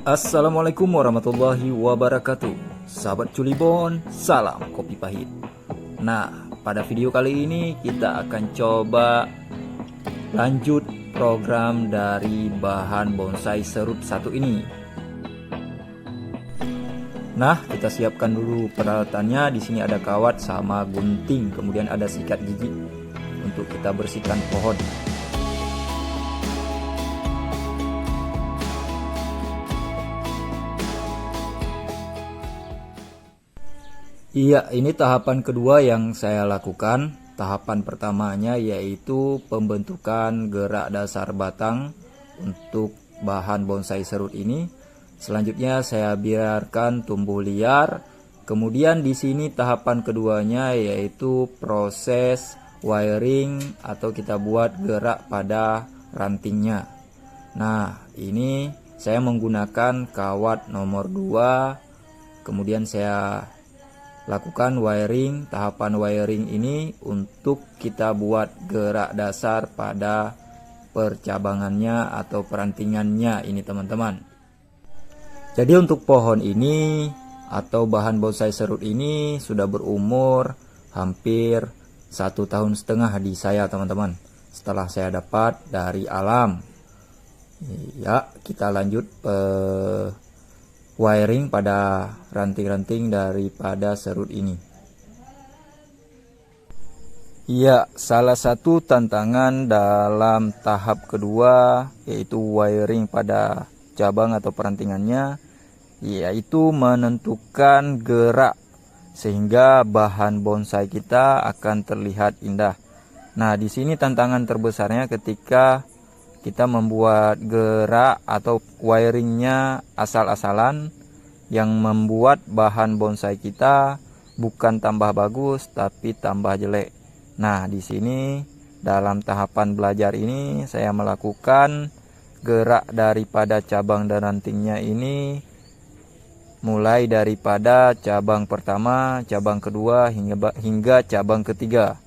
Assalamualaikum warahmatullahi wabarakatuh. Sahabat Culibon, salam kopi pahit. Nah, pada video kali ini kita akan coba lanjut program dari bahan bonsai serut satu ini. Nah, kita siapkan dulu peralatannya. Di sini ada kawat sama gunting, kemudian ada sikat gigi untuk kita bersihkan pohon. Iya, ini tahapan kedua yang saya lakukan. Tahapan pertamanya yaitu pembentukan gerak dasar batang untuk bahan bonsai serut ini. Selanjutnya saya biarkan tumbuh liar. Kemudian di sini tahapan keduanya yaitu proses wiring atau kita buat gerak pada rantingnya. Nah, ini saya menggunakan kawat nomor 2. Kemudian saya lakukan wiring. Tahapan wiring ini untuk kita buat gerak dasar pada percabangannya atau perantingannya ini teman-teman. Jadi untuk pohon ini atau bahan bonsai serut ini sudah berumur hampir 1,5 tahun di saya teman-teman, setelah saya dapat dari alam. Ya, kita lanjut wiring pada ranting-ranting daripada serut ini. Ya, salah satu tantangan dalam tahap kedua yaitu wiring pada cabang atau perantingannya, yaitu menentukan gerak sehingga bahan bonsai kita akan terlihat indah. Nah, di sini tantangan terbesarnya ketika kita membuat gerak atau wiringnya asal-asalan, yang membuat bahan bonsai kita bukan tambah bagus tapi tambah jelek. Nah, di sini dalam tahapan belajar ini saya melakukan gerak daripada cabang dan rantingnya ini mulai daripada cabang pertama, cabang kedua hingga cabang ketiga.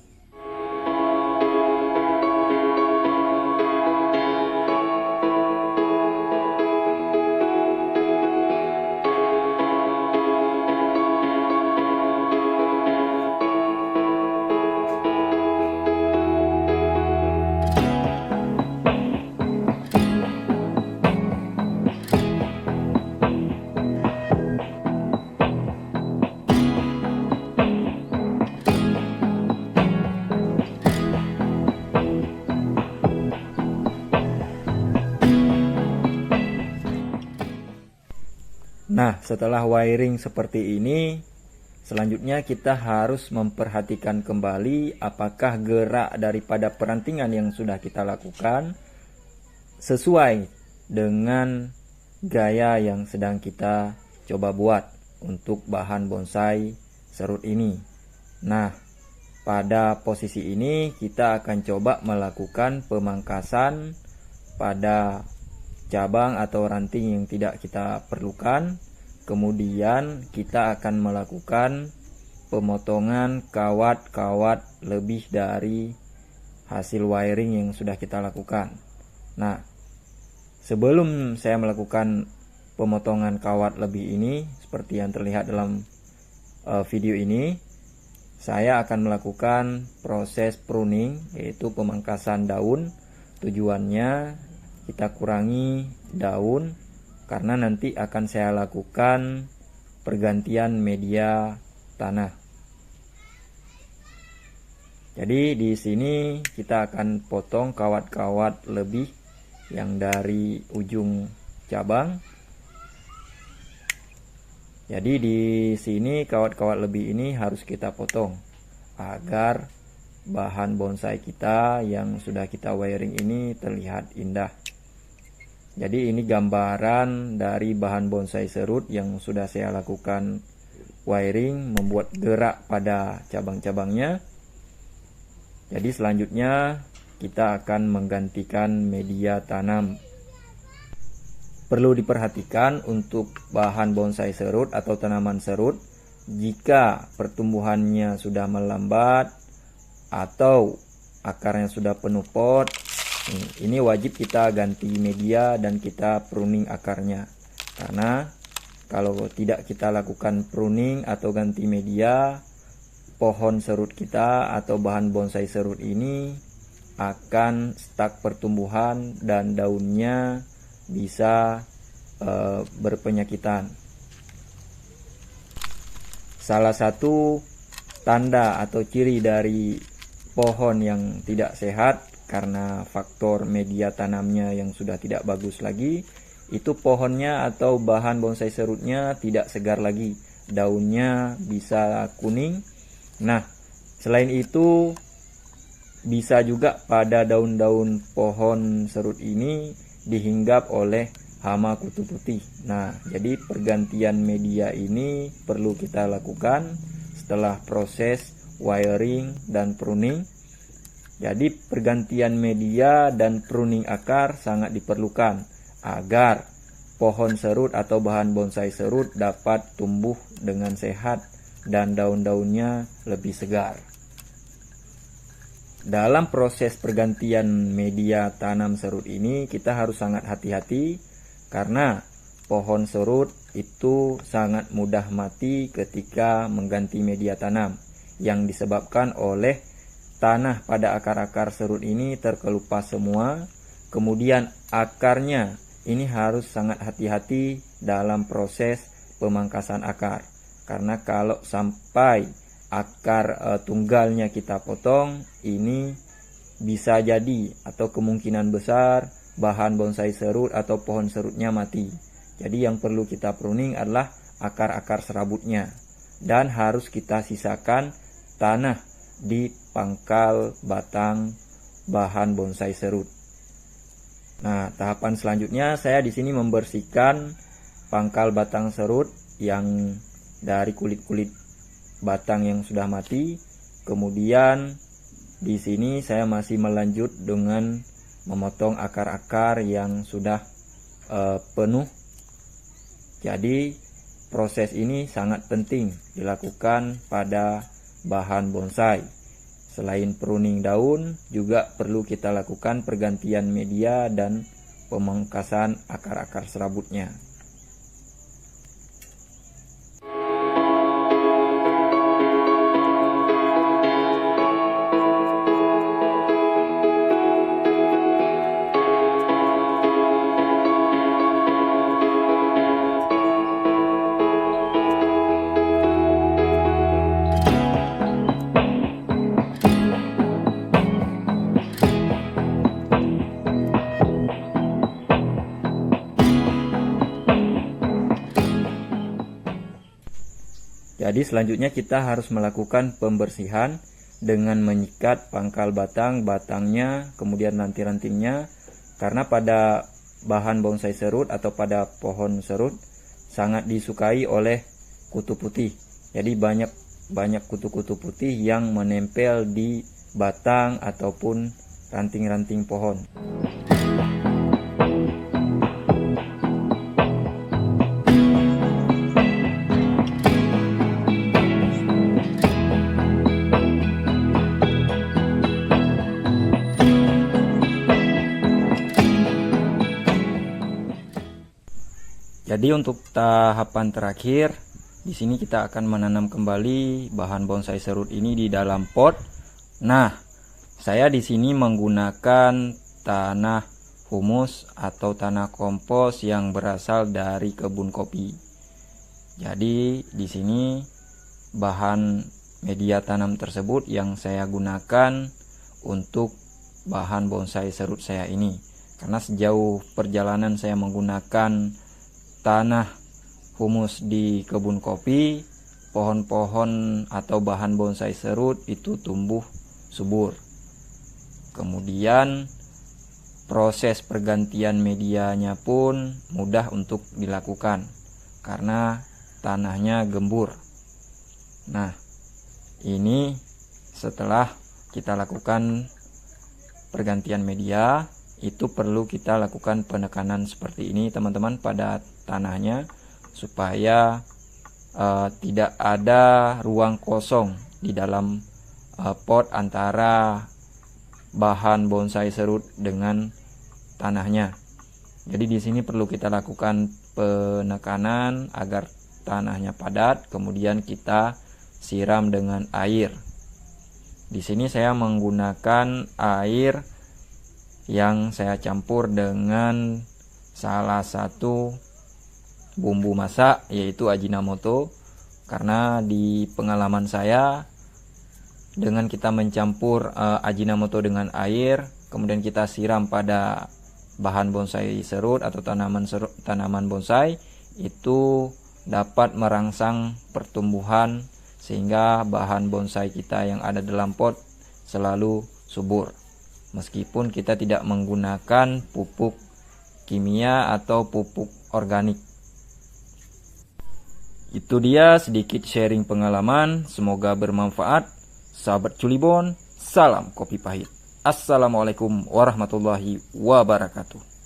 Nah, setelah wiring seperti ini, selanjutnya kita harus memperhatikan kembali apakah gerak daripada perantingan yang sudah kita lakukan sesuai dengan gaya yang sedang kita coba buat untuk bahan bonsai serut ini. Nah, pada posisi ini kita akan coba melakukan pemangkasan pada cabang atau ranting yang tidak kita perlukan. Kemudian kita akan melakukan pemotongan kawat-kawat lebih dari hasil wiring yang sudah kita lakukan. Nah, sebelum saya melakukan pemotongan kawat lebih ini, seperti yang terlihat dalam video ini, saya akan melakukan proses pruning, yaitu pemangkasan daun. Tujuannya kita kurangi daun karena nanti akan saya lakukan pergantian media tanah. Jadi di sini kita akan potong kawat-kawat lebih yang dari ujung cabang. Jadi di sini kawat-kawat lebih ini harus kita potong agar bahan bonsai kita yang sudah kita wiring ini terlihat indah. Jadi ini gambaran dari bahan bonsai serut yang sudah saya lakukan wiring, membuat gerak pada cabang-cabangnya. Jadi selanjutnya kita akan menggantikan media tanam. Perlu diperhatikan untuk bahan bonsai serut atau tanaman serut, jika pertumbuhannya sudah melambat atau akarnya sudah penuh pot, ini wajib kita ganti media dan kita pruning akarnya. Karena kalau tidak kita lakukan pruning atau ganti media, pohon serut kita atau bahan bonsai serut ini akan stuck pertumbuhan dan daunnya bisa berpenyakitan. Salah satu tanda atau ciri dari pohon yang tidak sehat karena faktor media tanamnya yang sudah tidak bagus lagi, itu pohonnya atau bahan bonsai serutnya tidak segar lagi, daunnya bisa kuning. Nah, selain itu bisa juga pada daun-daun pohon serut ini dihinggap oleh hama kutu putih. Nah, jadi pergantian media ini perlu kita lakukan setelah proses wiring dan pruning. Jadi pergantian media dan pruning akar sangat diperlukan agar pohon serut atau bahan bonsai serut dapat tumbuh dengan sehat dan daun-daunnya lebih segar. Dalam proses pergantian media tanam serut ini kita harus sangat hati-hati karena pohon serut itu sangat mudah mati ketika mengganti media tanam yang disebabkan oleh tanah pada akar-akar serut ini terkelupas semua. Kemudian akarnya ini harus sangat hati-hati dalam proses pemangkasan akar, karena kalau sampai akar tunggalnya kita potong, ini bisa jadi atau kemungkinan besar bahan bonsai serut atau pohon serutnya mati. Jadi yang perlu kita pruning adalah akar-akar serabutnya, dan harus kita sisakan tanah di pangkal batang bahan bonsai serut. Nah, tahapan selanjutnya saya di sini membersihkan pangkal batang serut yang dari kulit-kulit batang yang sudah mati. Kemudian di sini saya masih melanjut dengan memotong akar-akar yang sudah penuh. Jadi proses ini sangat penting dilakukan pada bahan bonsai. Selain pruning daun, juga perlu kita lakukan pergantian media dan pemangkasan akar-akar serabutnya. Jadi selanjutnya kita harus melakukan pembersihan dengan menyikat pangkal batangnya, kemudian ranting-rantingnya, karena pada bahan bonsai serut atau pada pohon serut sangat disukai oleh kutu putih. Jadi banyak kutu-kutu putih yang menempel di batang ataupun ranting-ranting pohon. Jadi untuk tahapan terakhir, di sini kita akan menanam kembali bahan bonsai serut ini di dalam pot. Nah, saya di sini menggunakan tanah humus atau tanah kompos yang berasal dari kebun kopi. Jadi di sini bahan media tanam tersebut yang saya gunakan untuk bahan bonsai serut saya ini. Karena sejauh perjalanan saya menggunakan tanah humus di kebun kopi, pohon-pohon atau bahan bonsai serut itu tumbuh subur. Kemudian proses pergantian medianya pun mudah untuk dilakukan karena tanahnya gembur. Nah, ini setelah kita lakukan pergantian media, itu perlu kita lakukan penekanan seperti ini teman-teman pada tanahnya supaya tidak ada ruang kosong di dalam pot antara bahan bonsai serut dengan tanahnya. Jadi di sini perlu kita lakukan penekanan agar tanahnya padat, kemudian kita siram dengan air. Di sini saya menggunakan air yang saya campur dengan salah satu bumbu masak, yaitu Ajinomoto. Karena di pengalaman saya, dengan kita mencampur Ajinomoto dengan air, kemudian kita siram pada bahan bonsai serut atau tanaman bonsai, itu dapat merangsang pertumbuhan sehingga bahan bonsai kita yang ada dalam pot selalu subur, meskipun kita tidak menggunakan pupuk kimia atau pupuk organik. Itu dia sedikit sharing pengalaman, semoga bermanfaat. Sahabat Culibon, salam kopi pahit. Assalamualaikum warahmatullahi wabarakatuh.